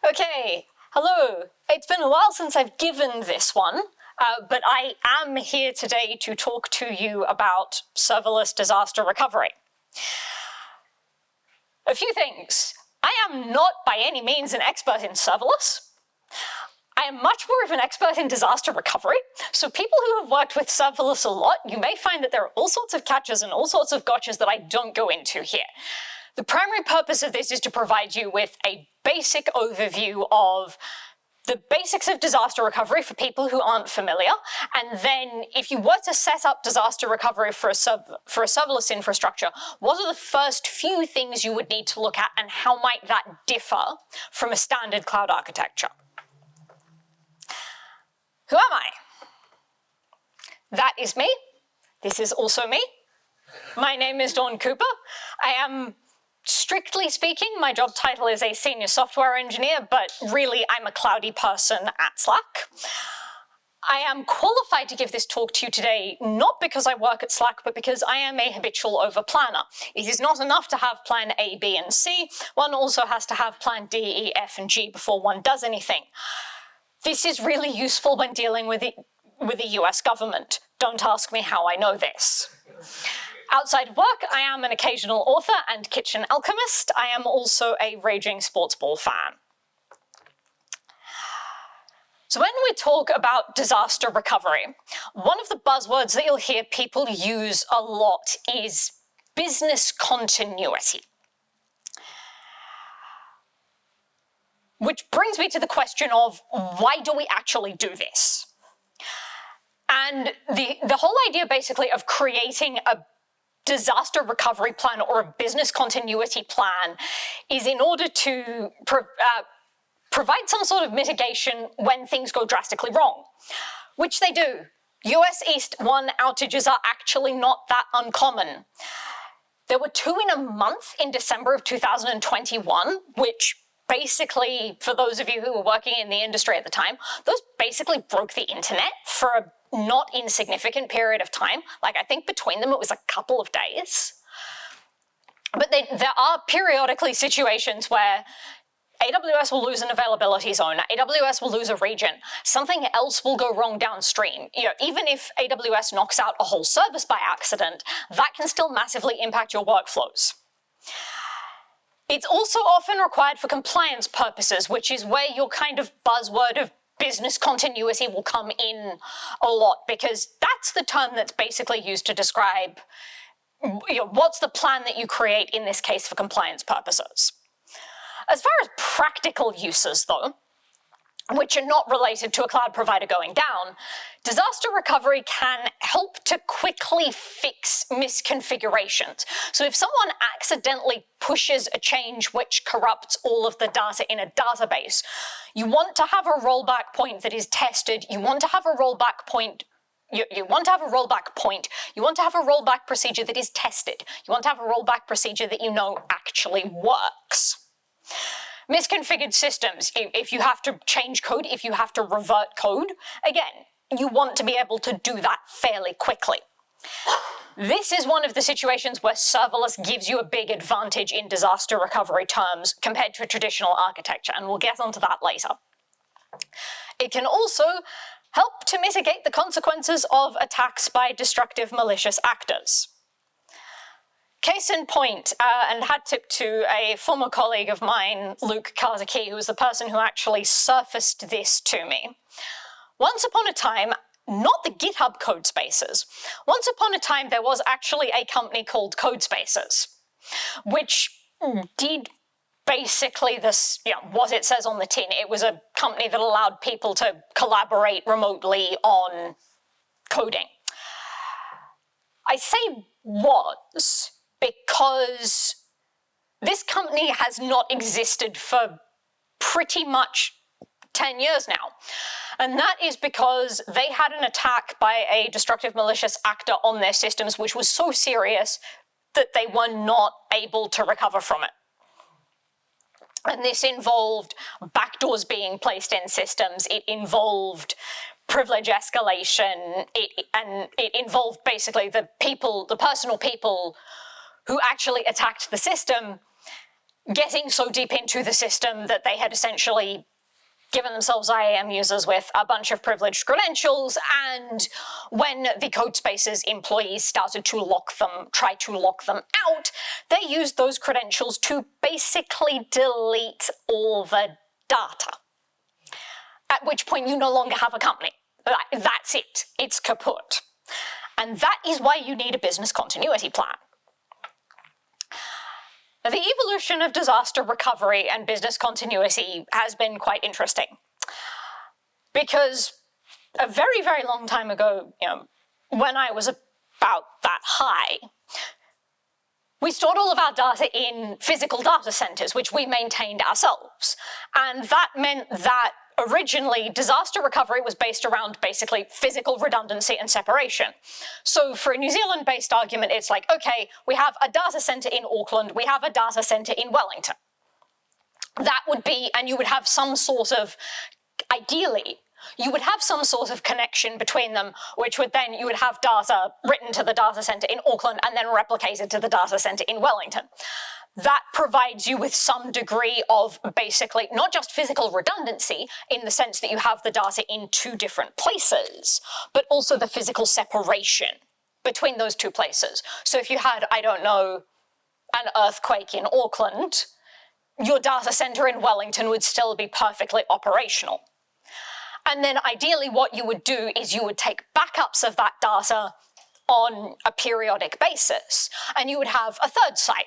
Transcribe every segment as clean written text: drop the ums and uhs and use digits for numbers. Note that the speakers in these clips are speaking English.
Okay, hello. It's been a while since I've given this one, but I am here today to talk to you about serverless disaster recovery. A few things. I am not by any means an expert in serverless. I am much more of an expert in disaster recovery, so people who have worked with serverless a lot, you may find that there are all sorts of catches and all sorts of gotchas that I don't go into here. The primary purpose of this is to provide you with a basic overview of the basics of disaster recovery for people who aren't familiar, and then if you were to set up disaster recovery for a serverless infrastructure, what are the first few things you would need to look at and how might that differ from a standard cloud architecture? Who am I? That is me. This is also me. My name is Dawn Cooper. I am, strictly speaking, my job title is a senior software engineer, but really I'm a cloudy person at Slack. I am qualified to give this talk to you today, not because I work at Slack, but because I am a habitual overplanner. It is not enough to have plan A, B, and C. One also has to have plan D, E, F, and G before one does anything. This is really useful when dealing with the US government. Don't ask me how I know this. Outside of work, I am an occasional author and kitchen alchemist. I am also a raging sports ball fan. So when we talk about disaster recovery, one of the buzzwords that you'll hear people use a lot is business continuity. Which brings me to the question of why do we actually do this? And the whole idea basically of creating a disaster recovery plan or a business continuity plan is in order to provide some sort of mitigation when things go drastically wrong, which they do. US East 1 outages are actually not that uncommon. There were 2 in a month in December of 2021, which basically, for those of you who were working in the industry at the time, those basically broke the internet for a not insignificant period of time. Like, I think between them it was a couple of days. But there are periodically situations where AWS will lose an availability zone, AWS will lose a region, something else will go wrong downstream. You know, even if AWS knocks out a whole service by accident, that can still massively impact your workflows. It's also often required for compliance purposes, which is where your kind of buzzword of business continuity will come in a lot, because that's the term that's basically used to describe, you know, what's the plan that you create in this case for compliance purposes. As far as practical uses, though, which are not related to a cloud provider going down, disaster recovery can help to quickly fix misconfigurations. So if someone accidentally pushes a change which corrupts all of the data in a database, you want to have a rollback point that is tested. You want to have a rollback point. You want to have a rollback point. You want to have a rollback procedure that is tested. You want to have a rollback procedure that you know actually works. Misconfigured systems, if you have to change code, if you have to revert code, again, you want to be able to do that fairly quickly. This is one of the situations where serverless gives you a big advantage in disaster recovery terms compared to a traditional architecture, and we'll get onto that later. It can also help to mitigate the consequences of attacks by destructive malicious actors. Case in point, and hat tip to a former colleague of mine, Luke Kazaki, who was the person who actually surfaced this to me. Once upon a time, not the GitHub Codespaces, once upon a time there was actually a company called Codespaces, which did basically this, you know, what it says on the tin. It was a company that allowed people to collaborate remotely on coding. I say was because this company has not existed for pretty much 10 years now. And that is because they had an attack by a destructive malicious actor on their systems, which was so serious that they were not able to recover from it. And this involved backdoors being placed in systems. It involved privilege escalation. It involved basically the personal people who actually attacked the system getting so deep into the system that they had essentially given themselves IAM users with a bunch of privileged credentials, and when the Codespace's employees started to try to lock them out, they used those credentials to basically delete all the data. At which point you no longer have a company. That's it. It's kaput. And that is why you need a business continuity plan. The evolution of disaster recovery and business continuity has been quite interesting. Because a very, very long time ago, when I was about that high, we stored all of our data in physical data centers, which we maintained ourselves. And that meant that originally disaster recovery was based around basically physical redundancy and separation. So for a New Zealand-based argument, it's like, okay, we have a data center in Auckland, we have a data center in Wellington. That would be, and you would have some sort of, ideally, you would have some sort of connection between them, which would then, you would have data written to the data center in Auckland and then replicated to the data center in Wellington. That provides you with some degree of basically not just physical redundancy in the sense that you have the data in two different places, but also the physical separation between those two places. So if you had, I don't know, an earthquake in Auckland, your data center in Wellington would still be perfectly operational. And then ideally what you would do is you would take backups of that data on a periodic basis, and you would have a third site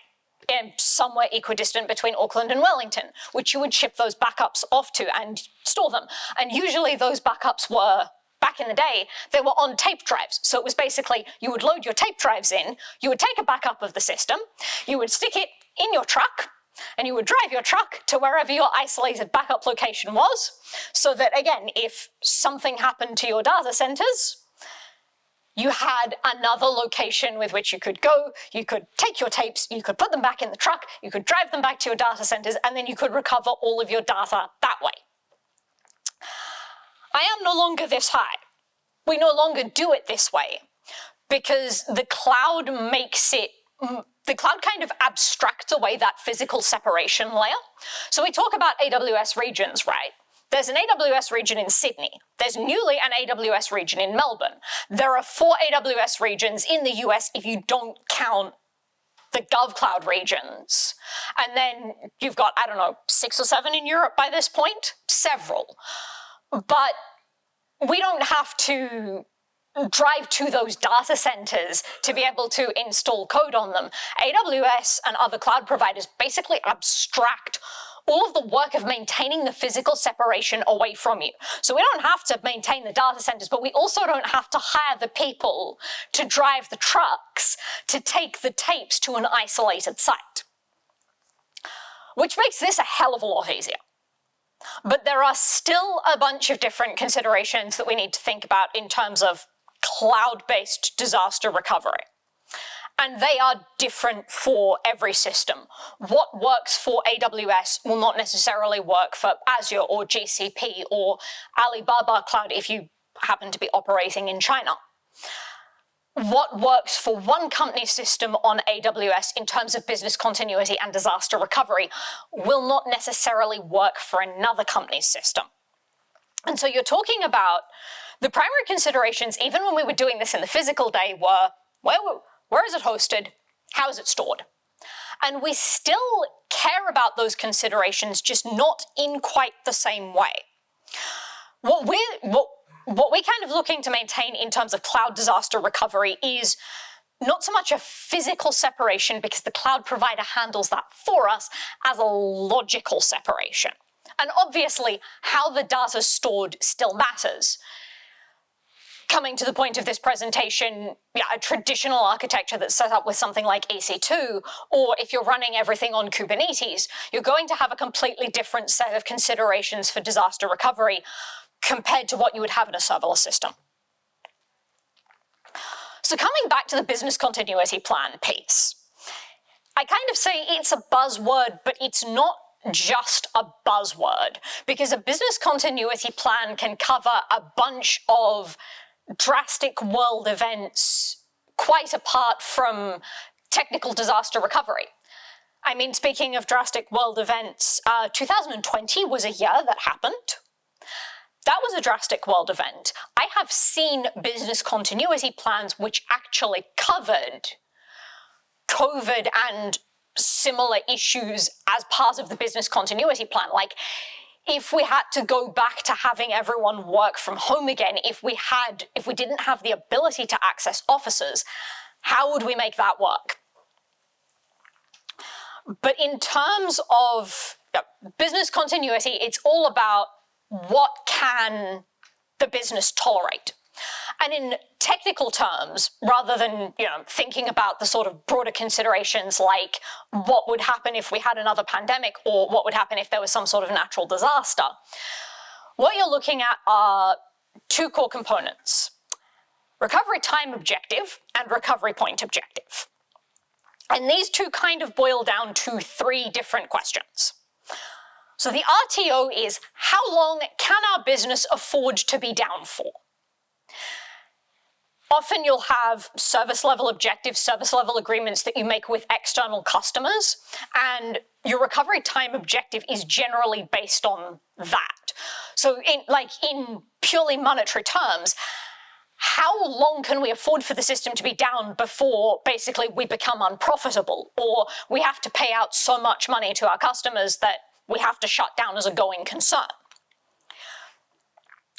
somewhere equidistant between Auckland and Wellington, which you would ship those backups off to and store them. And usually those backups were, back in the day, they were on tape drives. So it was basically, you would load your tape drives in, you would take a backup of the system, you would stick it in your truck, and you would drive your truck to wherever your isolated backup location was, so that, again, if something happened to your data centers, you had another location with which you could go, you could take your tapes, you could put them back in the truck, you could drive them back to your data centers, and then you could recover all of your data that way. I am no longer this high. We no longer do it this way, because the cloud kind of abstracts away that physical separation layer. So we talk about AWS regions, right? There's an AWS region in Sydney. There's newly an AWS region in Melbourne. There are 4 AWS regions in the US if you don't count the GovCloud regions. And then you've got, I don't know, 6 or 7 in Europe by this point? Several. But we don't have to drive to those data centers to be able to install code on them. AWS and other cloud providers basically abstract all of the work of maintaining the physical separation away from you. So we don't have to maintain the data centers, but we also don't have to hire the people to drive the trucks to take the tapes to an isolated site. Which makes this a hell of a lot easier. But there are still a bunch of different considerations that we need to think about in terms of cloud-based disaster recovery. And they are different for every system. What works for AWS will not necessarily work for Azure or GCP or Alibaba Cloud if you happen to be operating in China. What works for one company's system on AWS in terms of business continuity and disaster recovery will not necessarily work for another company's system. And so you're talking about the primary considerations, even when we were doing this in the physical day, were where is it hosted? How is it stored? And we still care about those considerations, just not in quite the same way. What we're kind of looking to maintain in terms of cloud disaster recovery is not so much a physical separation, because the cloud provider handles that for us, as a logical separation. And obviously, how the data's stored still matters. Coming to the point of this presentation, a traditional architecture that's set up with something like EC2, or if you're running everything on Kubernetes, you're going to have a completely different set of considerations for disaster recovery compared to what you would have in a serverless system. So coming back to the business continuity plan piece, I kind of say it's a buzzword, but it's not just a buzzword, because a business continuity plan can cover a bunch of drastic world events quite apart from technical disaster recovery. I mean, speaking of drastic world events, 2020 was a year that happened. That was a drastic world event. I have seen business continuity plans which actually covered COVID and similar issues as part of the business continuity plan. Like, if we had to go back to having everyone work from home again, if we didn't have the ability to access offices, how would we make that work? But in terms of business continuity, it's all about what can the business tolerate. And in technical terms, rather than thinking about the sort of broader considerations like what would happen if we had another pandemic or what would happen if there was some sort of natural disaster, what you're looking at are two core components: recovery time objective and recovery point objective. And these two kind of boil down to three different questions. So the RTO is, how long can our business afford to be down for? Often you'll have service level objectives, service level agreements that you make with external customers, and your recovery time objective is generally based on that. So in purely monetary terms, how long can we afford for the system to be down before basically we become unprofitable, or we have to pay out so much money to our customers that we have to shut down as a going concern?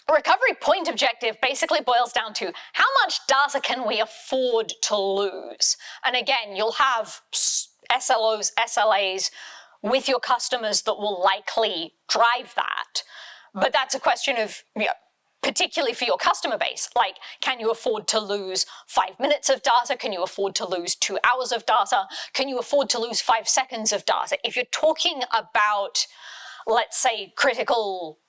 A recovery point objective basically boils down to how much data can we afford to lose? And again, you'll have SLOs, SLAs with your customers that will likely drive that. But that's a question of, particularly for your customer base, like, can you afford to lose 5 minutes of data? Can you afford to lose 2 hours of data? Can you afford to lose 5 seconds of data? If you're talking about, let's say, critical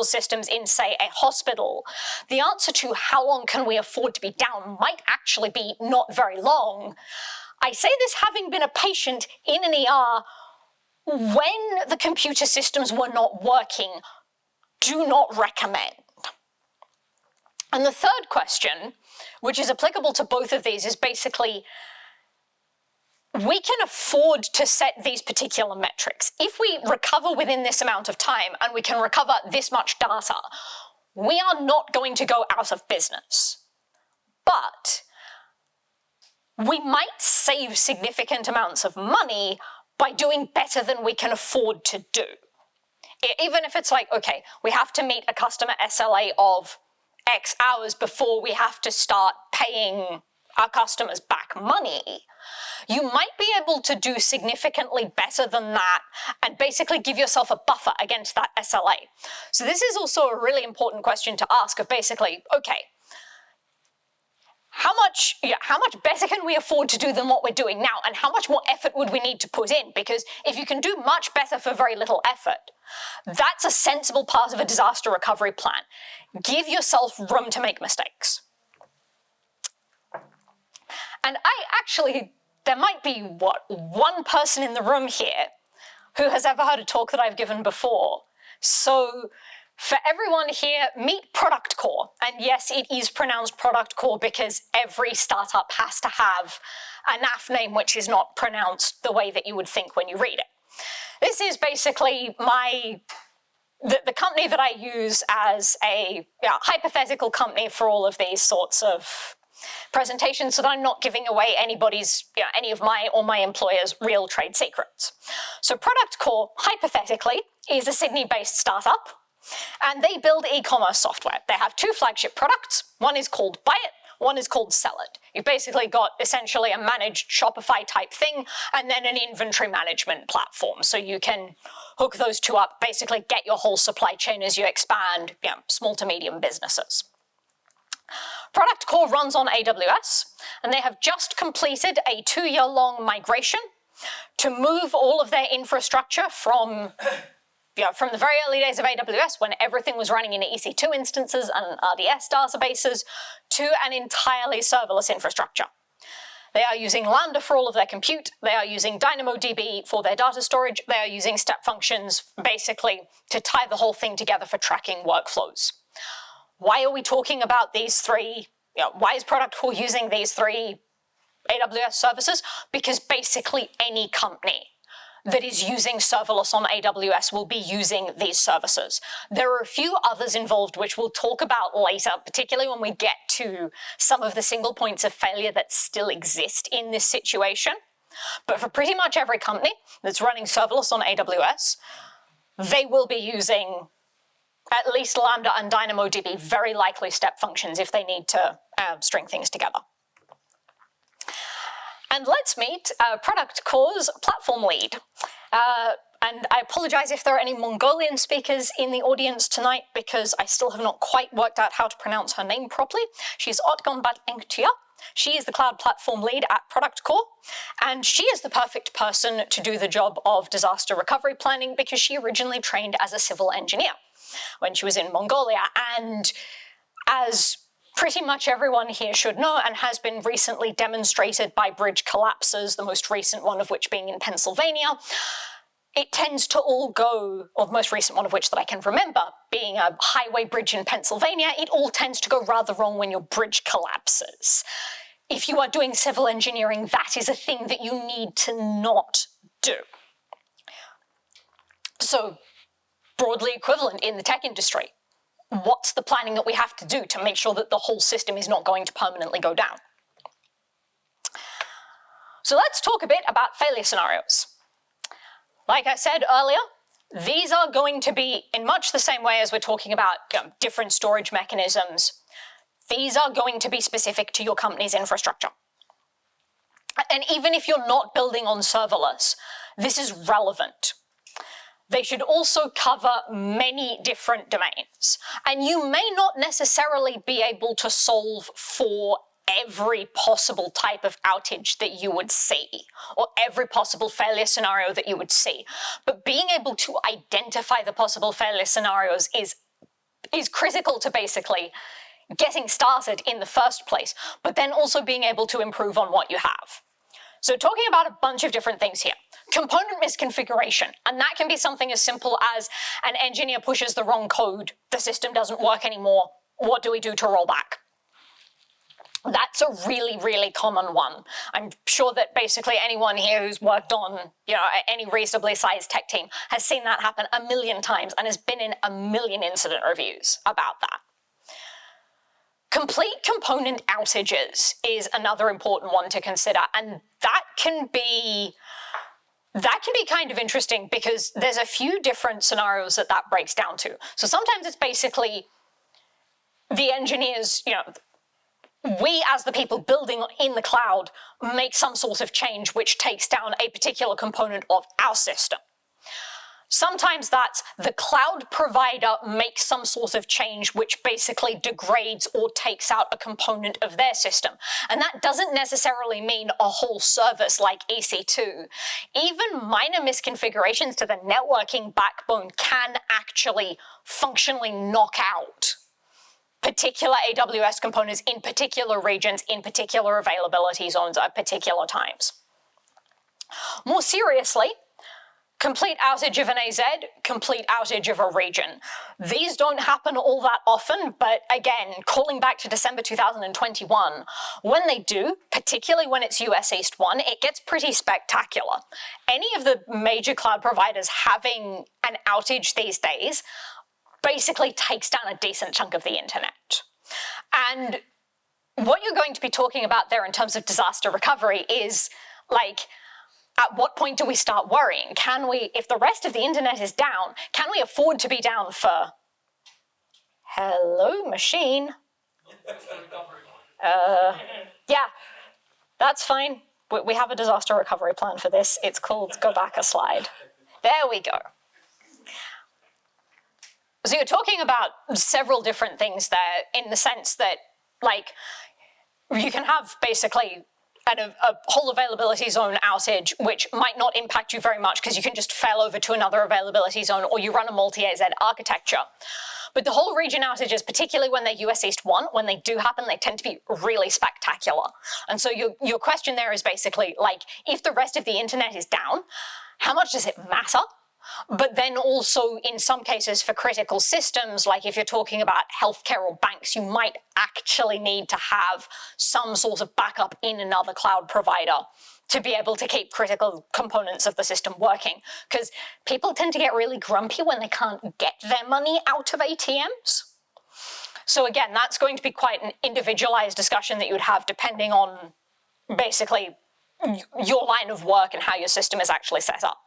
systems in, say, a hospital, the answer to how long can we afford to be down might actually be not very long. I say this having been a patient in an ER when the computer systems were not working. Do not recommend. And the third question, which is applicable to both of these, is basically, we can afford to set these particular metrics. If we recover within this amount of time and we can recover this much data, we are not going to go out of business. But we might save significant amounts of money by doing better than we can afford to do. Even if it's like, okay, we have to meet a customer SLA of X hours before we have to start paying our customers back money, you might be able to do significantly better than that and basically give yourself a buffer against that SLA. So this is also a really important question to ask of basically, okay, how much better can we afford to do than what we're doing now, and how much more effort would we need to put in? Because if you can do much better for very little effort, that's a sensible part of a disaster recovery plan. Give yourself room to make mistakes. And there might be, one person in the room here who has ever heard a talk that I've given before. So for everyone here, meet ProductCorp. And yes, it is pronounced ProductCorp because every startup has to have a NAF name which is not pronounced the way that you would think when you read it. This is basically the company that I use as a hypothetical company for all of these sorts of presentations, so that I'm not giving away any of my or my employer's real trade secrets. So ProductCorp, hypothetically, is a Sydney-based startup, and they build e-commerce software. They have 2 flagship products. One is called Buy It, one is called Sell It. You've basically got essentially a managed Shopify type thing, and then an inventory management platform. So you can hook those two up, basically get your whole supply chain as you expand small to medium businesses. ProductCorp runs on AWS, and they have just completed a 2-year-long migration to move all of their infrastructure from the very early days of AWS, when everything was running in EC2 instances and RDS databases, to an entirely serverless infrastructure. They are using Lambda for all of their compute. They are using DynamoDB for their data storage. They are using step functions basically to tie the whole thing together for tracking workflows. Why are we talking about these three? Why is ProductCorp using these 3 AWS services? Because basically any company that is using serverless on AWS will be using these services. There are a few others involved which we'll talk about later, particularly when we get to some of the single points of failure that still exist in this situation. But for pretty much every company that's running serverless on AWS, they will be using at least Lambda and DynamoDB, very likely step functions if they need to string things together. And let's meet ProductCorp's platform lead. And I apologize if there are any Mongolian speakers in the audience tonight because I still have not quite worked out how to pronounce her name properly. She's Otgon Bat-Engtia. She is the cloud platform lead at ProductCorp, and she is the perfect person to do the job of disaster recovery planning because she originally trained as a civil engineer when she was in Mongolia. And as pretty much everyone here should know, and has been recently demonstrated by bridge collapses, the most recent one of which being in Pennsylvania, it tends to all go, or the most recent one of which that I can remember, being a highway bridge in Pennsylvania, it all tends to go rather wrong when your bridge collapses. If you are doing civil engineering, that is a thing that you need to not do. So, broadly equivalent in the tech industry. What's the planning that we have to do to make sure that the whole system is not going to permanently go down? So let's talk a bit about failure scenarios. Like I said earlier, these are going to be, in much the same way as we're talking about different storage mechanisms, these are going to be specific to your company's infrastructure. And even if you're not building on serverless, this is relevant. They should also cover many different domains. And you may not necessarily be able to solve for every possible type of outage that you would see, or every possible failure scenario that you would see. But being able to identify the possible failure scenarios is critical to basically getting started in the first place, but then also being able to improve on what you have. So talking about a bunch of different things here. Component misconfiguration, and that can be something as simple as an engineer pushes the wrong code, the system doesn't work anymore, what do we do to roll back? That's a really, really common one. I'm sure that basically anyone here who's worked on, any reasonably sized tech team has seen that happen a million times and has been in a million incident reviews about that. Complete component outages is another important one to consider, and that can be kind of interesting because there's a few different scenarios that breaks down to. So sometimes it's basically the engineers, we as the people building in the cloud make some sort of change which takes down a particular component of our system. Sometimes that's the cloud provider makes some sort of change which basically degrades or takes out a component of their system. And that doesn't necessarily mean a whole service like EC2. Even minor misconfigurations to the networking backbone can actually functionally knock out particular AWS components in particular regions, in particular availability zones at particular times. More seriously, complete outage of an AZ, complete outage of a region. These don't happen all that often, but again, calling back to December 2021, when they do, particularly when it's US East 1, it gets pretty spectacular. Any of the major cloud providers having an outage these days basically takes down a decent chunk of the internet. And what you're going to be talking about there in terms of disaster recovery is at what point do we start worrying? Can we, if the rest of the internet is down, can we afford to be down for, hello, machine? Yeah, that's fine. We have a disaster recovery plan for this. It's called go back a slide. There we go. So you're talking about several different things there in the sense that, you can have basically a whole availability zone outage, which might not impact you very much because you can just fail over to another availability zone or you run a multi-AZ architecture. But the whole region outages, particularly when they're US East 1, when they do happen, they tend to be really spectacular. And so your question there is basically, if the rest of the internet is down, how much does it matter? But then also in some cases for critical systems, like if you're talking about healthcare or banks, you might actually need to have some sort of backup in another cloud provider to be able to keep critical components of the system working, because people tend to get really grumpy when they can't get their money out of ATMs. So again, that's going to be quite an individualized discussion that you would have depending on basically your line of work and how your system is actually set up.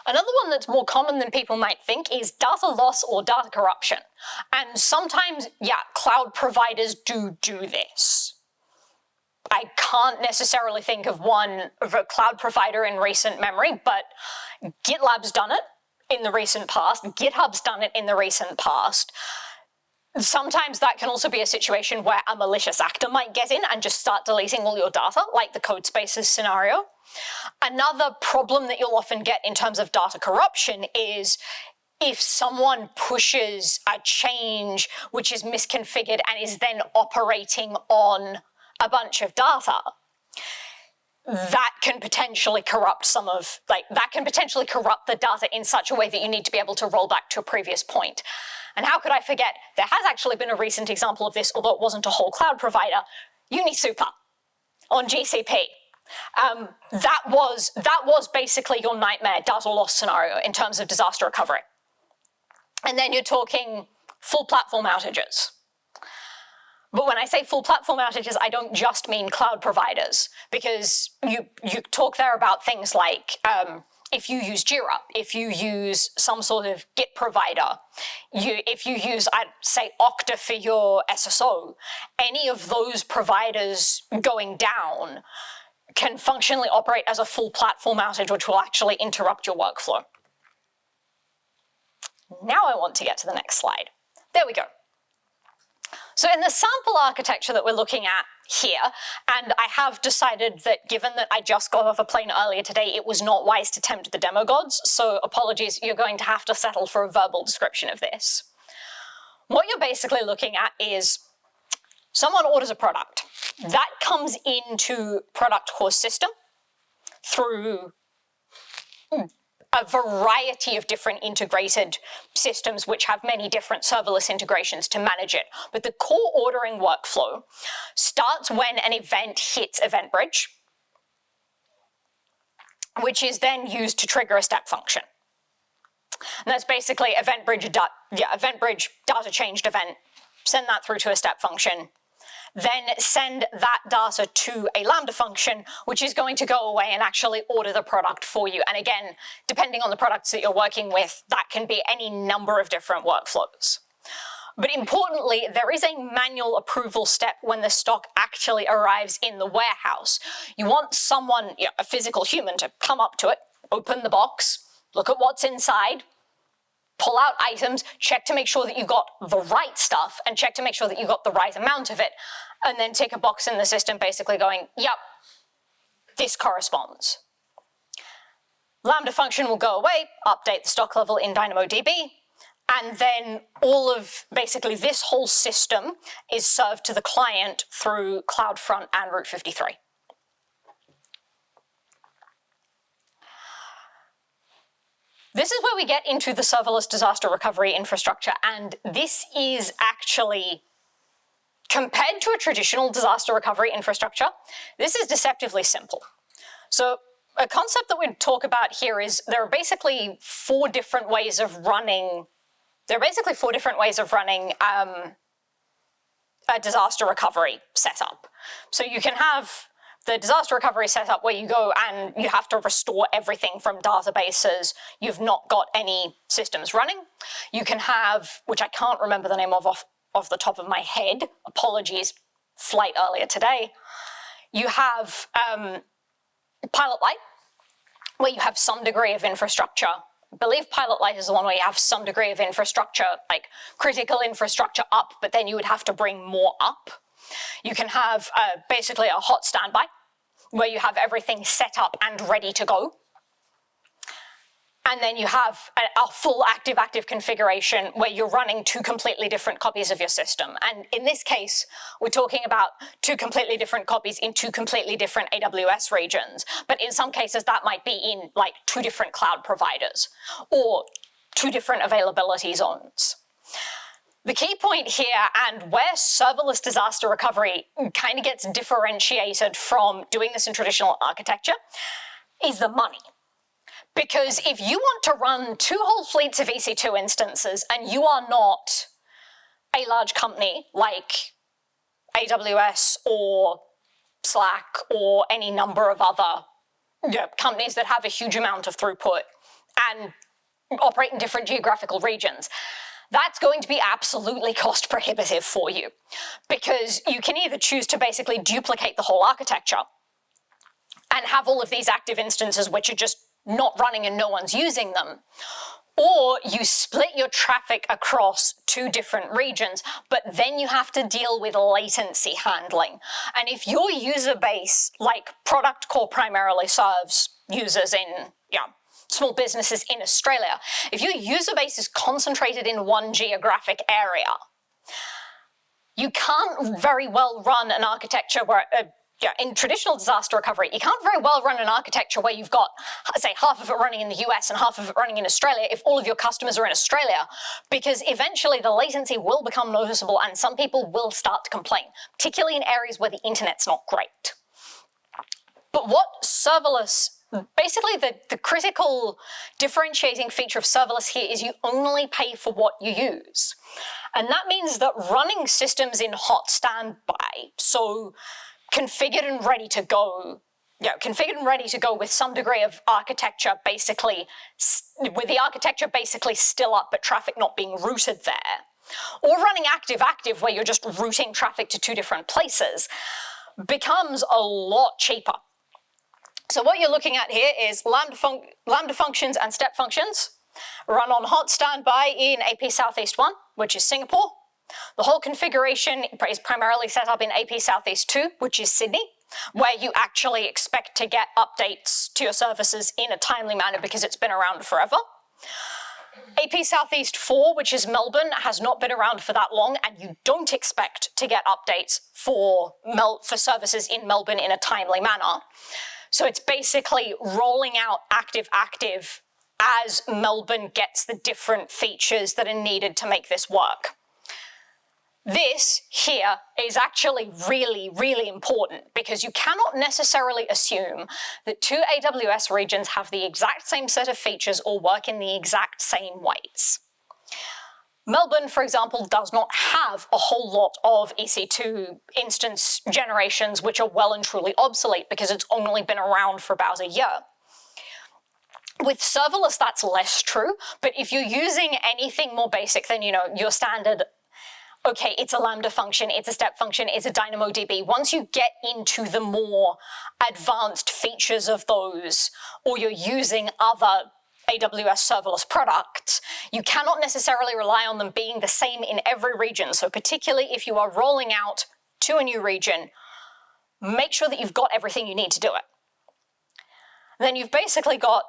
Another one that's more common than people might think is data loss or data corruption. And sometimes, yeah, cloud providers do this. I can't necessarily think of a cloud provider in recent memory, but GitLab's done it in the recent past. GitHub's done it in the recent past. Sometimes that can also be a situation where a malicious actor might get in and just start deleting all your data, like the Codespaces scenario. Another problem that you'll often get in terms of data corruption is if someone pushes a change which is misconfigured and is then operating on a bunch of data, that can potentially corrupt the data in such a way that you need to be able to roll back to a previous point. And how could I forget? There has actually been a recent example of this, although it wasn't a whole cloud provider, UniSuper on GCP. That was basically your nightmare data loss scenario in terms of disaster recovery. And then you're talking full platform outages. But when I say full platform outages, I don't just mean cloud providers, because you talk there about things like if you use Jira, if you use some sort of Git provider, if you use, I'd say, Okta for your SSO, any of those providers going down can functionally operate as a full platform outage, which will actually interrupt your workflow. Now I want to get to the next slide. There we go. So in the sample architecture that we're looking at here, and I have decided that given that I just got off a plane earlier today, it was not wise to tempt the demo gods, so apologies, you're going to have to settle for a verbal description of this. What you're basically looking at is someone orders a product. That comes into ProductCorp system through a variety of different integrated systems which have many different serverless integrations to manage it. But the core ordering workflow starts when an event hits EventBridge, which is then used to trigger a step function. And that's basically EventBridge data changed event, send that through to a step function, then send that data to a Lambda function, which is going to go away and actually order the product for you. And again, depending on the products that you're working with, that can be any number of different workflows. But importantly, there is a manual approval step when the stock actually arrives in the warehouse. You want someone, a physical human, to come up to it, open the box, look at what's inside, pull out items, check to make sure that you got the right stuff, and check to make sure that you got the right amount of it, and then tick a box in the system basically going, yep, this corresponds. Lambda function will go away, update the stock level in DynamoDB, and then all of basically this whole system is served to the client through CloudFront and Route 53. This is where we get into the serverless disaster recovery infrastructure, and this is actually, compared to a traditional disaster recovery infrastructure, this is deceptively simple. So a concept that we talk about here is there are basically four different ways of running a disaster recovery setup. So you can have the disaster recovery setup where you go and you have to restore everything from databases. You've not got any systems running. You can have, which I can't remember the name of off the top of my head, apologies, flight earlier today. You have Pilot Light, where you have some degree of infrastructure. I believe Pilot Light is the one where you have some degree of infrastructure, like critical infrastructure up, but then you would have to bring more up. You can have basically a hot standby, where you have everything set up and ready to go. And then you have a full active configuration where you're running two completely different copies of your system. And in this case, we're talking about two completely different copies in two completely different AWS regions. But in some cases, that might be in like two different cloud providers or two different availability zones. The key point here, and where serverless disaster recovery kind of gets differentiated from doing this in traditional architecture, is the money. Because if you want to run 2 whole fleets of EC2 instances and you are not a large company like AWS or Slack or any number of other companies that have a huge amount of throughput and operate in different geographical regions, that's going to be absolutely cost prohibitive for you, because you can either choose to basically duplicate the whole architecture and have all of these active instances which are just not running and no one's using them, or you split your traffic across 2 different regions, but then you have to deal with latency handling. And if your user base, like ProductCorp primarily serves users in small businesses in Australia, if your user base is concentrated in one geographic area, you can't very well run an architecture where, in traditional disaster recovery, you can't very well run an architecture where you've got, say, half of it running in the US and half of it running in Australia if all of your customers are in Australia, because eventually the latency will become noticeable and some people will start to complain, particularly in areas where the internet's not great. But what serverless, basically the critical differentiating feature of serverless here is you only pay for what you use. And that means that running systems in hot standby, so configured and ready to go with some degree of architecture, basically, with the architecture basically still up but traffic not being routed there, or running active where you're just routing traffic to 2 different places, becomes a lot cheaper. So what you're looking at here is Lambda functions and step functions run on hot standby in AP Southeast 1, which is Singapore. The whole configuration is primarily set up in AP Southeast 2, which is Sydney, where you actually expect to get updates to your services in a timely manner because it's been around forever. AP Southeast 4, which is Melbourne, has not been around for that long, and you don't expect to get updates for services in Melbourne in a timely manner. So it's basically rolling out active as Melbourne gets the different features that are needed to make this work. This here is actually really, really important because you cannot necessarily assume that 2 AWS regions have the exact same set of features or work in the exact same ways. Melbourne, for example, does not have a whole lot of EC2 instance generations which are well and truly obsolete because it's only been around for about a year. With serverless, that's less true, but if you're using anything more basic than, your standard, okay, it's a Lambda function, it's a step function, it's a DynamoDB, once you get into the more advanced features of those, or you're using other AWS serverless products, you cannot necessarily rely on them being the same in every region. So particularly if you are rolling out to a new region, make sure that you've got everything you need to do it. Then you've basically got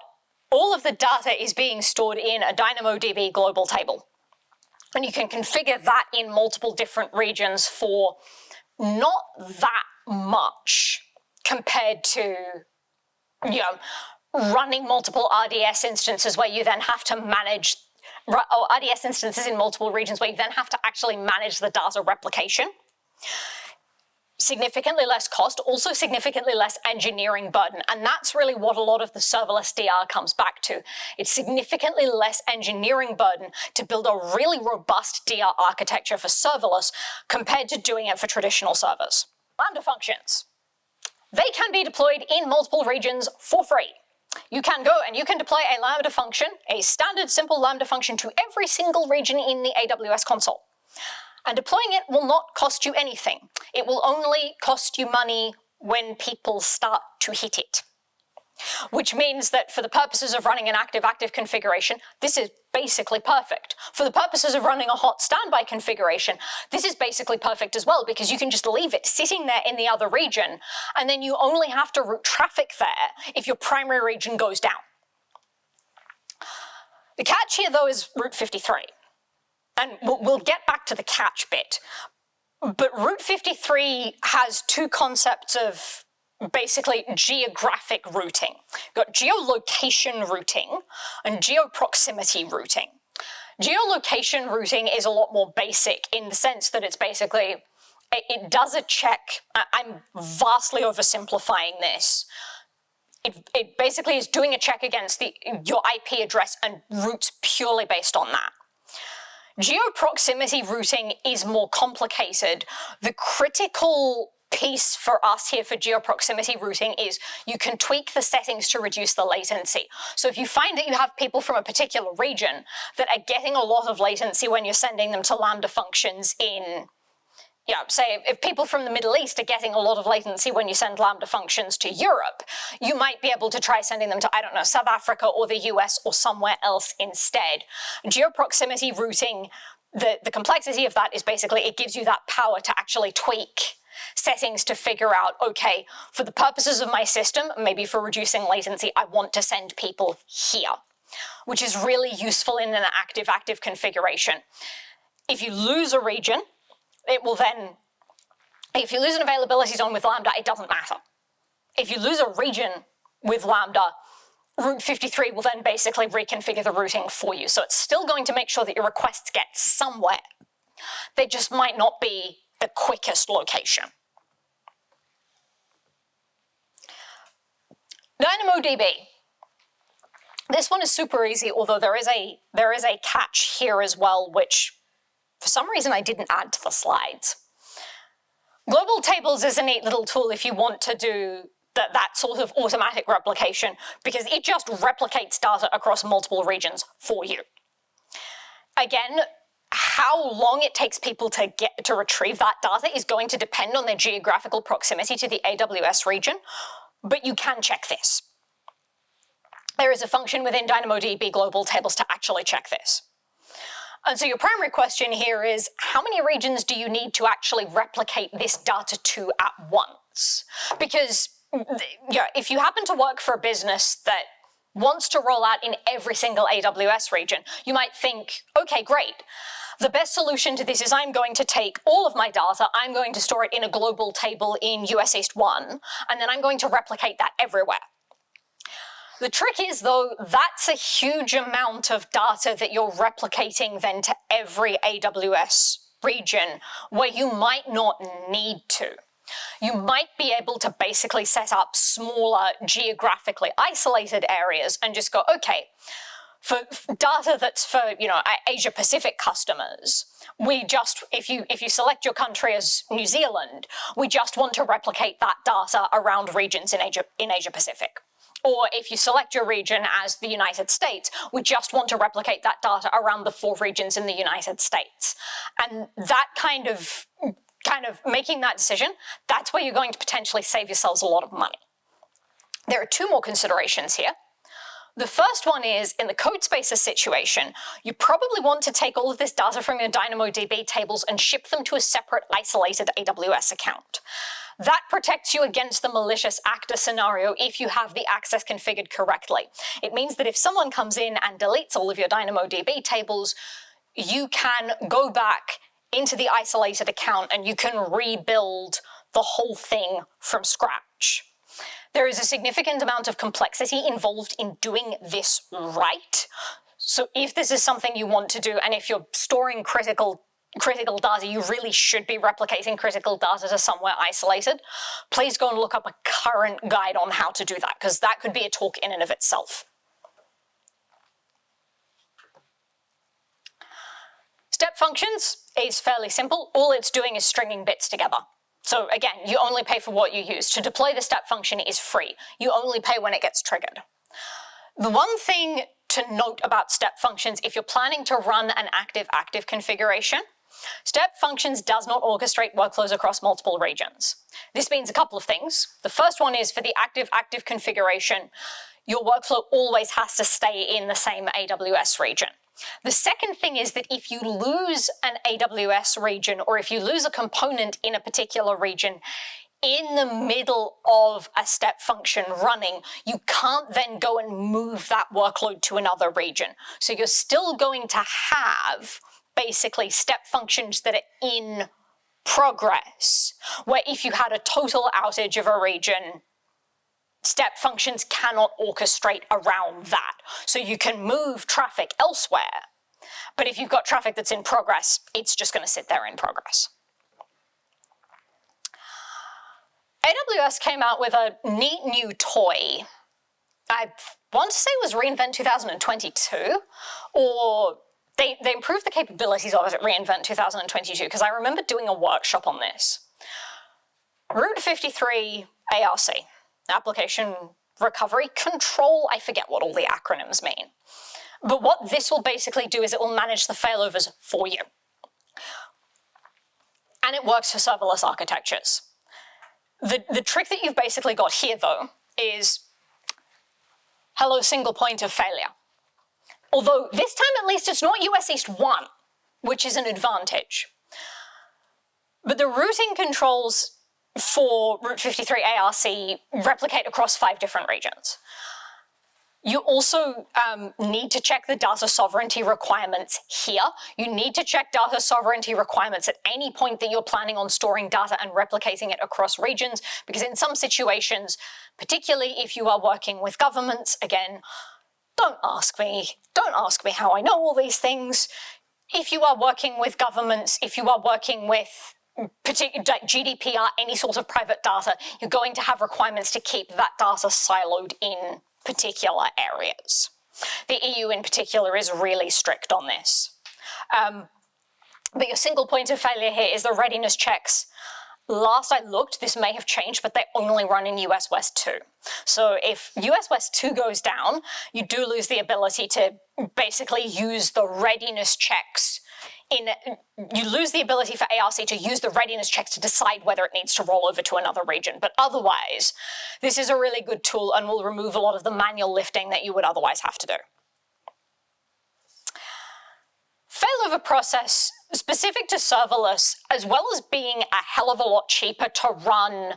all of the data is being stored in a DynamoDB global table. And you can configure that in multiple different regions for not that much compared to, running multiple RDS instances where you then have to manage, or RDS instances in multiple regions where you then have to actually manage the data replication. Significantly less cost, also significantly less engineering burden, and that's really what a lot of the serverless DR comes back to. It's significantly less engineering burden to build a really robust DR architecture for serverless compared to doing it for traditional servers. Lambda functions. They can be deployed in multiple regions for free. You can go and you can deploy a Lambda function, a standard simple Lambda function, to every single region in the AWS console. And deploying it will not cost you anything. It will only cost you money when people start to hit it. Which means that for the purposes of running an active configuration, this is basically perfect. For the purposes of running a hot standby configuration, this is basically perfect as well, because you can just leave it sitting there in the other region, and then you only have to route traffic there if your primary region goes down. The catch here, though, is Route 53. And we'll get back to the catch bit. But Route 53 has 2 concepts of basically geographic routing. You've got geolocation routing and geoproximity routing. Geolocation routing is a lot more basic in the sense that it's basically, it does a check. I'm vastly oversimplifying this. It basically is doing a check against your IP address and routes purely based on that. Geo-proximity routing is more complicated. The critical piece for us here for geo-proximity routing is you can tweak the settings to reduce the latency. So if you find that you have people from a particular region that are getting a lot of latency when you're sending them to Lambda functions in, say if people from the Middle East are getting a lot of latency when you send Lambda functions to Europe, you might be able to try sending them to, I don't know, South Africa or the US or somewhere else instead. Geo-proximity routing, the complexity of that is basically it gives you that power to actually tweak settings to figure out, okay, for the purposes of my system, maybe for reducing latency, I want to send people here, which is really useful in an active-active configuration. If you lose a region, it will then, if you lose an availability zone with Lambda, it doesn't matter. If you lose a region with Lambda, Route 53 will then basically reconfigure the routing for you. So it's still going to make sure that your requests get somewhere. They just might not be the quickest location. DynamoDB. This one is super easy, although there is a catch here as well, which for some reason I didn't add to the slides. Global tables is a neat little tool if you want to do that sort of automatic replication, because it just replicates data across multiple regions for you. Again, how long it takes people to retrieve that data is going to depend on their geographical proximity to the AWS region, but you can check this. There is a function within DynamoDB global tables to actually check this. And so your primary question here is, how many regions do you need to actually replicate this data to at once? Because if you happen to work for a business that wants to roll out in every single AWS region, you might think, okay, great. The best solution to this is I'm going to take all of my data, I'm going to store it in a global table in US East 1, and then I'm going to replicate that everywhere. The trick is, though, that's a huge amount of data that you're replicating then to every AWS region where you might not need to. You might be able to basically set up smaller, geographically isolated areas and just go, okay, for data that's for, Asia Pacific customers, we just, if you select your country as New Zealand, we just want to replicate that data around regions in Asia Pacific. Or if you select your region as the United States, we just want to replicate that data around the 4 regions in the United States. And that kind of making that decision, that's where you're going to potentially save yourselves a lot of money. There are 2 more considerations here. The first one is, in the code spaces situation, you probably want to take all of this data from your DynamoDB tables and ship them to a separate isolated AWS account. That protects you against the malicious actor scenario if you have the access configured correctly. It means that if someone comes in and deletes all of your DynamoDB tables, you can go back into the isolated account and you can rebuild the whole thing from scratch. There is a significant amount of complexity involved in doing this right. So if this is something you want to do, and if you're storing critical data, you really should be replicating critical data to somewhere isolated, please go and look up a current guide on how to do that, because that could be a talk in and of itself. Step functions is fairly simple. All it's doing is stringing bits together. So again, you only pay for what you use. To deploy the step function is free. You only pay when it gets triggered. The one thing to note about step functions, if you're planning to run an active-active configuration, step functions does not orchestrate workflows across multiple regions. This means a couple of things. The first one is, for the active-active configuration, your workflow always has to stay in the same AWS region. The second thing is that if you lose an AWS region, or if you lose a component in a particular region in the middle of a step function running, you can't then go and move that workload to another region. So you're still going to have basically step functions that are in progress, where if you had a total outage of a region, step functions cannot orchestrate around that. So you can move traffic elsewhere, But if you've got traffic that's in progress, it's just going to sit there in progress. AWS came out with a neat new toy. I want to say it was reInvent 2022, or they improved the capabilities of it at reInvent 2022, because I remember doing a workshop on this. Route 53 ARC, Application Recovery Control, I forget what all the acronyms mean. But what this will basically do is it will manage the failovers for you. And it works for serverless architectures. The trick that you've basically got here, though, is hello single point of failure. Although this time at least it's not US East 1, which is an advantage. But the routing controls for Route 53 ARC replicate across 5 different regions. You also need to check the data sovereignty requirements here. You need to check data sovereignty requirements at any point that you're planning on storing data and replicating it across regions, because in some situations, particularly if you are working with governments, again, don't ask me how I know all these things. If you are working with governments, if you are working with GDPR, any sort of private data, you're going to have requirements to keep that data siloed in particular areas. The EU in particular is really strict on this. But your single point of failure here is the readiness checks. Last I looked, this may have changed, but they only run in US West 2. So if US West 2 goes down, you do lose the ability to basically use the readiness checks. You lose the ability for ARC to use the readiness checks to decide whether it needs to roll over to another region. But otherwise, this is a really good tool and will remove a lot of the manual lifting that you would otherwise have to do. Failover process, specific to serverless, as well as being a hell of a lot cheaper to run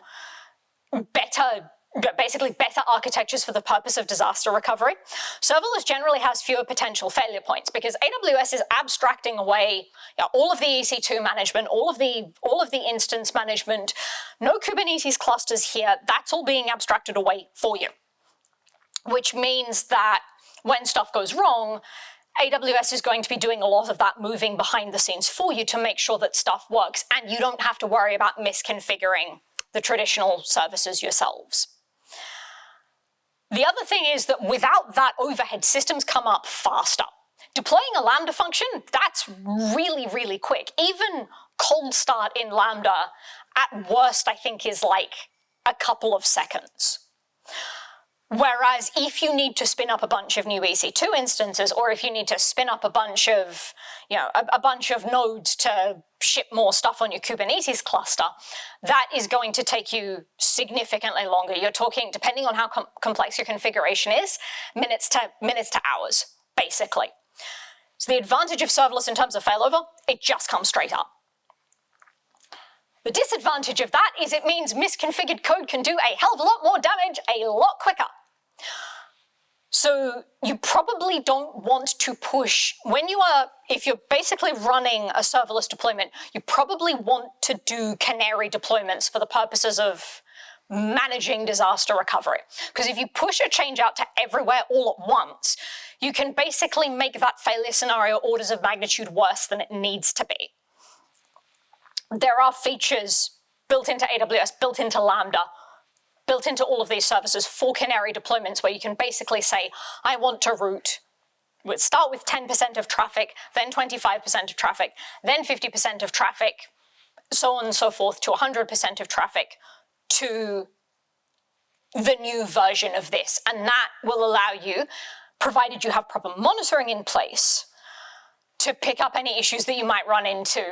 basically better architectures for the purpose of disaster recovery. Serverless generally has fewer potential failure points because AWS is abstracting away all of the EC2 management, all of the instance management, no Kubernetes clusters here. That's all being abstracted away for you, which means that when stuff goes wrong, AWS is going to be doing a lot of that moving behind the scenes for you to make sure that stuff works, and you don't have to worry about misconfiguring the traditional services yourselves. The other thing is that without that overhead, systems come up faster. Deploying a Lambda function, that's really, really quick. Even cold start in Lambda, at worst, I think is like a couple of seconds. Whereas if you need to spin up a bunch of new EC2 instances, or if you need to spin up a bunch of, a bunch of nodes to ship more stuff on your Kubernetes cluster, that is going to take you significantly longer. You're talking, depending on how complex your configuration is, minutes to hours, basically. So the advantage of serverless in terms of failover, it just comes straight up. The disadvantage of that is it means misconfigured code can do a hell of a lot more damage a lot quicker. So you probably don't want to push, if you're basically running a serverless deployment, you probably want to do canary deployments for the purposes of managing disaster recovery. Because if you push a change out to everywhere all at once, you can basically make that failure scenario orders of magnitude worse than it needs to be. There are features built into AWS, built into Lambda, built into all of these services for canary deployments where you can basically say, I want to route, start with 10% of traffic, then 25% of traffic, then 50% of traffic, so on and so forth, to 100% of traffic to the new version of this. And that will allow you, provided you have proper monitoring in place, to pick up any issues that you might run into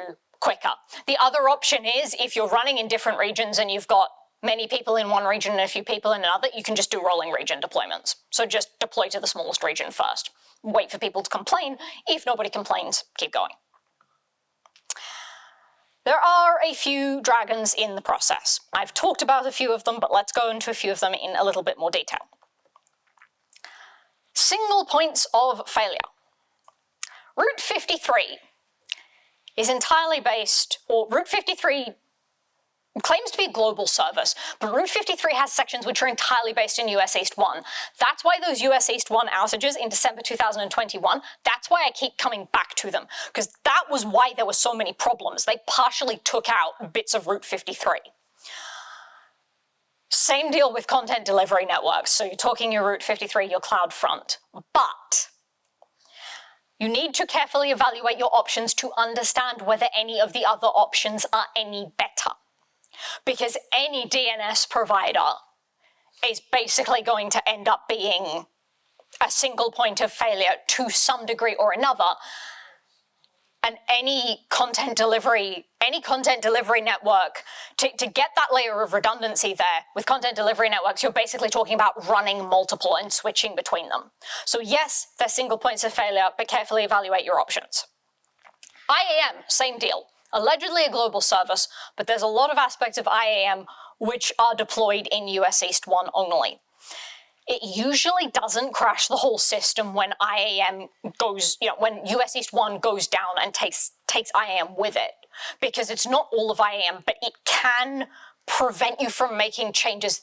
quicker. The other option is if you're running in different regions and you've got many people in one region and a few people in another, you can just do rolling region deployments. So just deploy to the smallest region first. Wait for people to complain. If nobody complains, keep going. There are a few dragons in the process. I've talked about a few of them, but let's go into a few of them in a little bit more detail. Single points of failure. Route 53 is entirely based, or Route 53 claims to be a global service, but Route 53 has sections which are entirely based in US East 1. That's why those US East 1 outages in December 2021, that's why I keep coming back to them, because that was why there were so many problems. They partially took out bits of Route 53. Same deal with content delivery networks. So you're talking your Route 53, your CloudFront, but you need to carefully evaluate your options to understand whether any of the other options are any better. Because any DNS provider is basically going to end up being a single point of failure to some degree or another. And any content delivery network, to get that layer of redundancy there, with content delivery networks, you're basically talking about running multiple and switching between them. So yes, they're single points of failure, but carefully evaluate your options. IAM, same deal. Allegedly a global service, but there's a lot of aspects of IAM which are deployed in US East 1 only. It usually doesn't crash the whole system when IAM goes, when US East 1 goes down and takes IAM with it, because it's not all of IAM, but it can prevent you from making changes,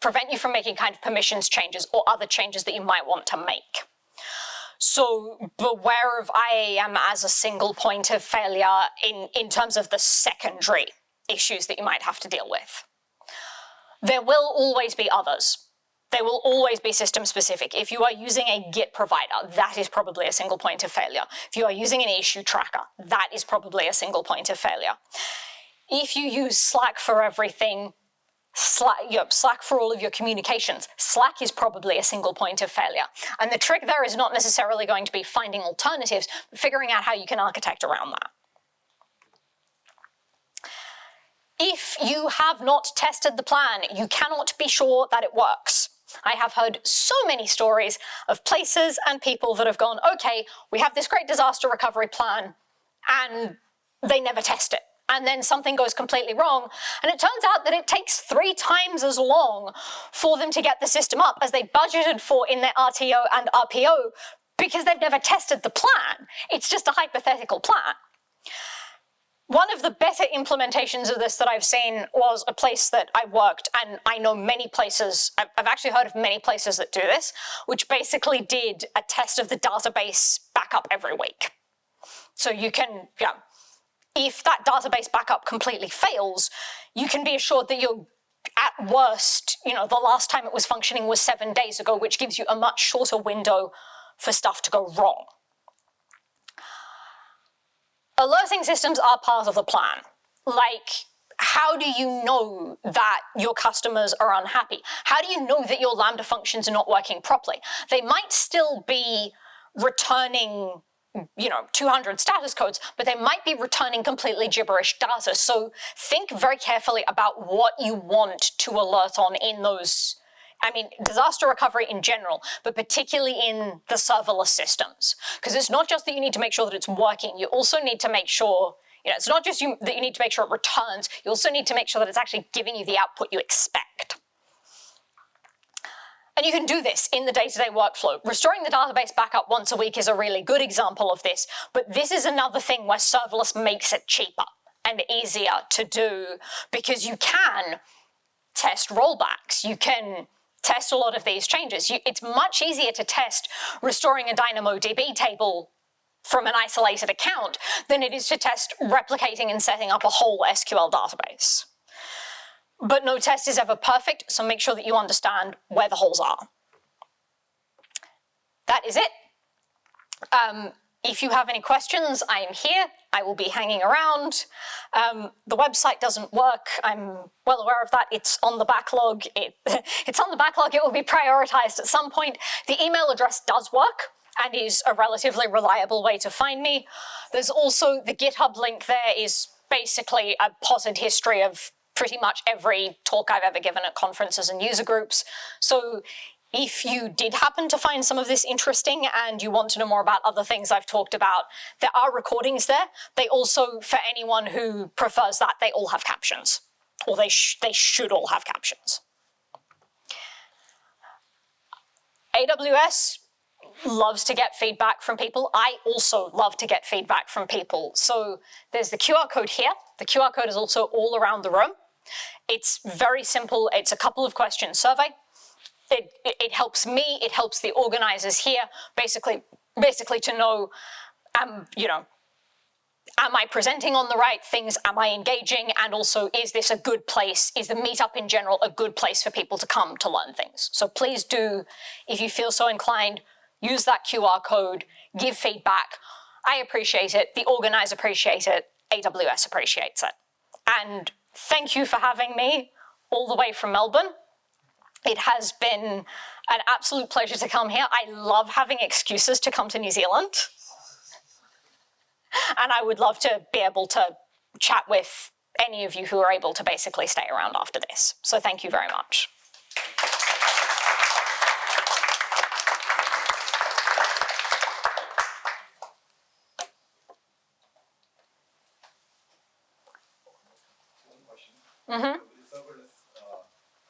prevent you from making kind of permissions changes or other changes that you might want to make. So beware of IAM as a single point of failure in terms of the secondary issues that you might have to deal with. There will always be others. They will always be system specific. If you are using a Git provider, that is probably a single point of failure. If you are using an issue tracker, that is probably a single point of failure. If you use Slack for everything, Slack for all of your communications, Slack is probably a single point of failure. And the trick there is not necessarily going to be finding alternatives, but figuring out how you can architect around that. If you have not tested the plan, you cannot be sure that it works. I have heard so many stories of places and people that have gone, okay, we have this great disaster recovery plan, and they never test it. And then something goes completely wrong, and it turns out that it takes 3 times as long for them to get the system up as they budgeted for in their RTO and RPO because they've never tested the plan. It's just a hypothetical plan. One of the better implementations of this that I've seen was a place that I worked, and I know many places, I've actually heard of many places that do this, which basically did a test of the database backup every week. So you can, if that database backup completely fails, you can be assured that you're, at worst, the last time it was functioning was 7 days ago, which gives you a much shorter window for stuff to go wrong. Alerting systems are part of the plan. Like, how do you know that your customers are unhappy? How do you know that your Lambda functions are not working properly? They might still be returning 200 status codes, but they might be returning completely gibberish data. So think very carefully about what you want to alert on in those, disaster recovery in general, but particularly in the serverless systems. Because it's not just that you need to make sure that it's working, you also need to make sure, it's not just that you need to make sure it returns, you also need to make sure that it's actually giving you the output you expect. And you can do this in the day-to-day workflow. Restoring the database backup once a week is a really good example of this, but this is another thing where serverless makes it cheaper and easier to do, because you can test rollbacks, you can test a lot of these changes. It's much easier to test restoring a DynamoDB table from an isolated account than it is to test replicating and setting up a whole SQL database. But no test is ever perfect, so make sure that you understand where the holes are. That is it. If you have any questions, I am here. I will be hanging around. The website doesn't work. I'm well aware of that. It's on the backlog. It's on the backlog. It will be prioritized at some point. The email address does work and is a relatively reliable way to find me. There's also the GitHub link there is basically a potted history of pretty much every talk I've ever given at conferences and user groups. So if you did happen to find some of this interesting and you want to know more about other things I've talked about, there are recordings there. They also, for anyone who prefers that, they all have captions, or they should all have captions. AWS, loves to get feedback from people. I also love to get feedback from people. So there's the QR code here. The QR code is also all around the room. It's very simple. It's a couple of question survey. It helps me, it helps the organizers here, basically to know, am I presenting on the right things? Am I engaging? And also, is this a good place? Is the meetup in general a good place for people to come to learn things? So please do, if you feel so inclined, use that QR code, give feedback. I appreciate it. The organizer appreciates it. AWS appreciates it. And thank you for having me all the way from Melbourne. It has been an absolute pleasure to come here. I love having excuses to come to New Zealand. And I would love to be able to chat with any of you who are able to basically stay around after this. So thank you very much. Mm-hmm. Serverless,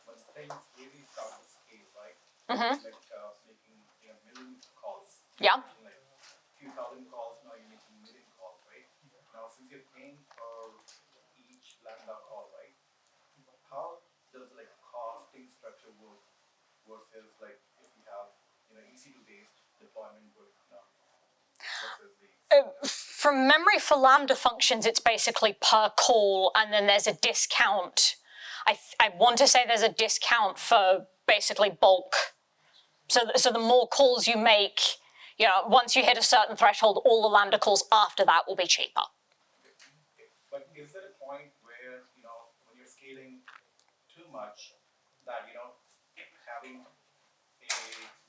when things really start to scale, right? Mm-hmm. Like making million calls. Yeah. Like a few thousand calls, now you're making million calls, right? Now, since you're paying for each Lambda call, right? How does like costing structure work versus like if you have EC2 based deployment versus the From memory, for Lambda functions, it's basically per call, and then there's a discount. I want to say there's a discount for basically bulk. So the more calls you make, once you hit a certain threshold, all the Lambda calls after that will be cheaper. But is there a point where, when you're scaling too much, that, having a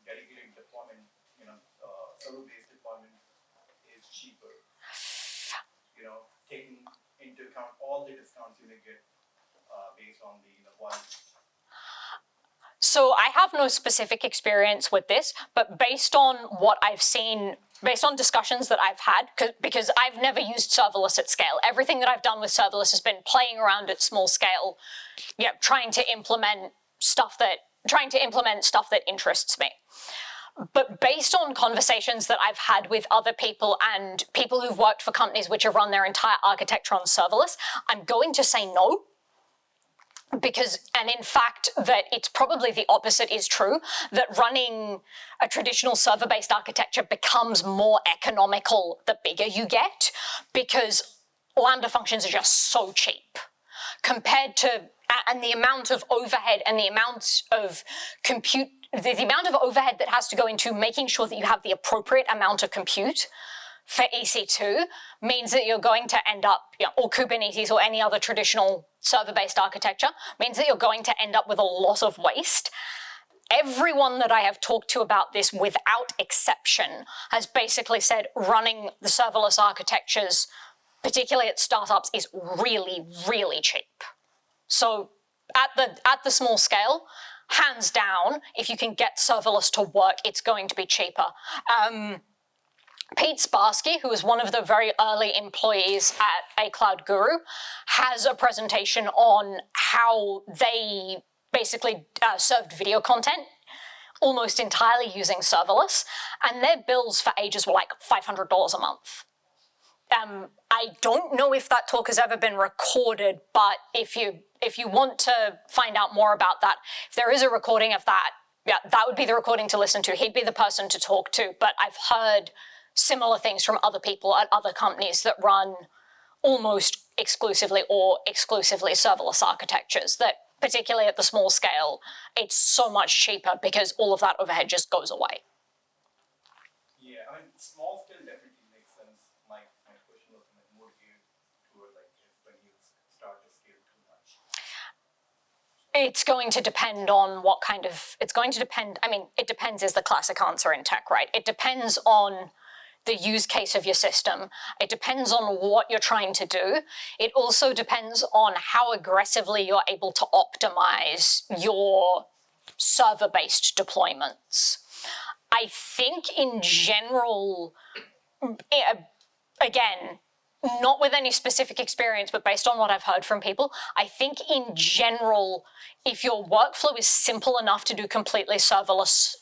dedicated deployment, server-based deployment is cheaper? Taking into account all the discounts you may get based on the volume. So I have no specific experience with this, but based on what I've seen, based on discussions that I've had, because I've never used serverless at scale. Everything that I've done with serverless has been playing around at small scale, trying to implement stuff that interests me. But based on conversations that I've had with other people and people who've worked for companies which have run their entire architecture on serverless, I'm going to say no. And in fact, that it's probably the opposite is true, that running a traditional server-based architecture becomes more economical the bigger you get, because Lambda functions are just so cheap compared to, and the amount of overhead and the amount of compute, the amount of overhead that has to go into making sure that you have the appropriate amount of compute for EC2 means that you're going to end up, or Kubernetes or any other traditional server-based architecture, means that you're going to end up with a lot of waste. Everyone that I have talked to about this, without exception, has basically said running the serverless architectures, particularly at startups, is really, really cheap. So at the small scale, hands down, if you can get serverless to work, it's going to be cheaper. Pete Sparsky, who is one of the very early employees at A Cloud Guru, has a presentation on how they basically served video content almost entirely using serverless, and their bills for ages were like $500 a month. I don't know if that talk has ever been recorded, but if you want to find out more about that, if there is a recording of that, that would be the recording to listen to. He'd be the person to talk to, but I've heard similar things from other people at other companies that run almost exclusively or exclusively serverless architectures, that particularly at the small scale, it's so much cheaper because all of that overhead just goes away. Yeah, I mean, small scale definitely makes sense. My question was more geared toward like when you start to scale too much. It's going to depend on what kind of, it depends is the classic answer in tech, right? It depends on the use case of your system. It depends on what you're trying to do. It also depends on how aggressively you're able to optimize your server-based deployments. I think in general, again, not with any specific experience, but based on what I've heard from people, I think in general, if your workflow is simple enough to do completely serverless,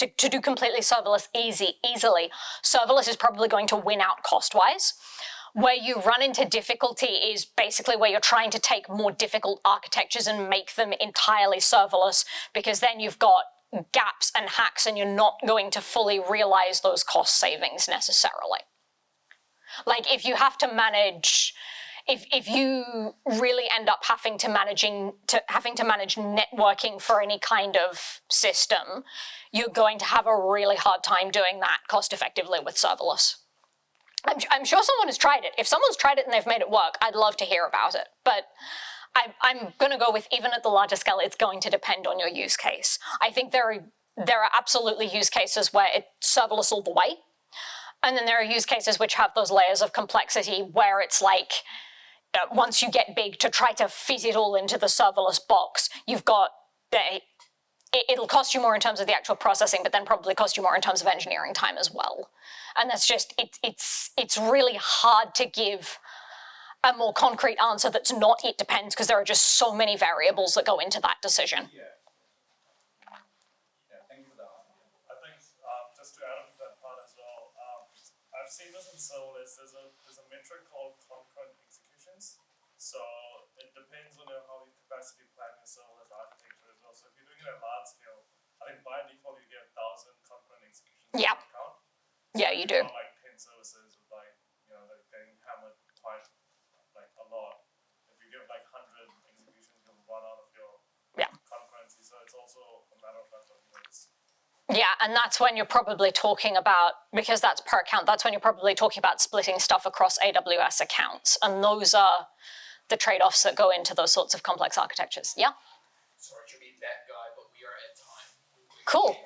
to do completely serverless easily, serverless is probably going to win out cost-wise. Where you run into difficulty is basically where you're trying to take more difficult architectures and make them entirely serverless, because then you've got gaps and hacks and you're not going to fully realize those cost savings necessarily. Like if you have to manage, if you really end up having to manage networking for any kind of system, you're going to have a really hard time doing that cost effectively with serverless. I'm sure someone has tried it. If someone's tried it and they've made it work, I'd love to hear about it. But I'm going to go with, even at the larger scale, it's going to depend on your use case. I think there are absolutely use cases where it's serverless all the way. And then there are use cases which have those layers of complexity where it's like, once you get big, to try to fit it all into the serverless box, you've got, it'll cost you more in terms of the actual processing, but then probably cost you more in terms of engineering time as well. And that's just, it's really hard to give a more concrete answer that's not it depends, because there are just so many variables that go into that decision. Yeah. Yeah, thank you for that. I think just to add on to that part as well, I've seen this in serverless. There's a metric called concurrent executions. So it depends on how you capacity plan your serverless architecture as well. So if you're doing it at large scale, I think by default you get 1,000 concurrent executions Yeah. per account. Yeah, you do. Like 10 services with like, they're getting hammered quite like a lot. If you give like 100 executions, you'll run out of your concurrency. So it's also a matter of fact of Yeah, and that's when you're probably talking about, because that's per account, that's when you're probably talking about splitting stuff across AWS accounts. And those are the trade-offs that go into those sorts of complex architectures. Yeah? Sorry to be that guy, but we are at time. Cool.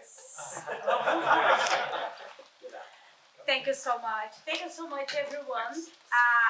Thank you so much. Thank you so much, everyone.